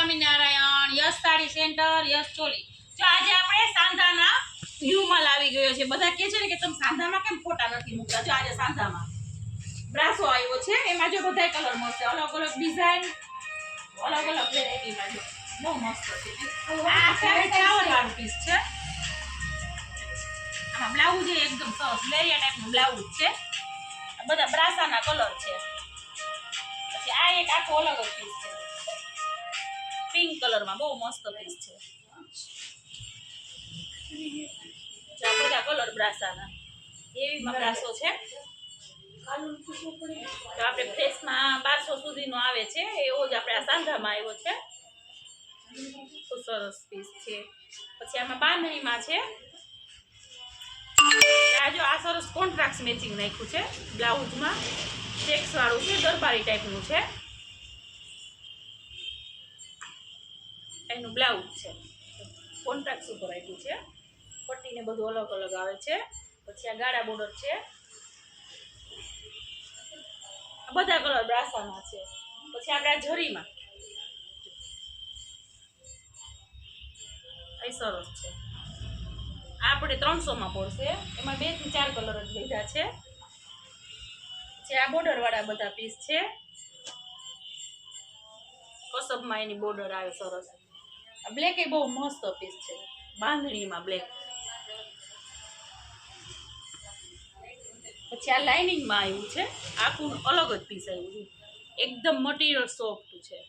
સ્વામિનારાયણ. યશ sari centre, યશ ચોલી. જો આજે આપણે સાંધાના ન્યૂમાં આવી ગયો છે. બધા કહે છે ને કે તમે સાંધામાં કેમ ફોટા નથી મૂકતા? જો આજે સાંધામાં બ્રાસો આવ્યો છે. એમાં જો બધા કલર મળશે, અલગ અલગ ડિઝાઇન, અલગ અલગ વેરાયટીમાં. જો બહુ મસ્ત છે. આ ફ્લાવર વાળું પીસ છે. આમાં બ્લાઉઝ એકદમ સરસ લેરિયા ટાઈપનું બ્લાઉઝ છે. બધા બ્રાસાના કલર છે. પછી આ એક આખો અલગ જ પીસ છે, પિંક કલરમાં. બહુ મસ્ત પીસ છે. આ બધા કલર બ્રાસાના એવીમાં બ્રાસો છે. તો આપણે ફ્રેશમાં 1200 સુધીનો આવે છે. એવો જ આપણે આ સાંધામાં આવ્યો છે. ખૂબ સરસ પીસ છે. પછી આમાં બાંધણીમાં છે. આ જો આ સરસ કોન્ટ્રાસ્ટ મેચિંગ નાખ્યું છે બ્લાઉઝમાં. ચેક્સ વાળું છે, દરબારી ટાઈપનું છે એનું બ્લાઉઝ છે. કોન્ટ્રાસ્ટ ઉપર આપ્યું છે. પટ્ટીને બધું અલગ અલગ આવે છે. પછી આ ગાળા બોર્ડર છે. બધા કલર બ્રાસાના છે. પછી આપણે આ જરીમાં એ સરસ છે. આપણે 300માં પડશે. એમાં 2 થી 4 કલર જ લીધા છે. પછી આ બોર્ડર વાળા બધા પીસ છે. કસબમાં એની બોર્ડર આવે સરસ. આ બ્લેક એ બહુ મસ્ત પીસ છે, બાંધણીમાં બ્લેક. પછી આ લાઇનિંગમાં આવ્યું છે. આખું અલગ જ પીસ આવ્યું છે. એકદમ મટીરિયલ સોફ્ટ છે.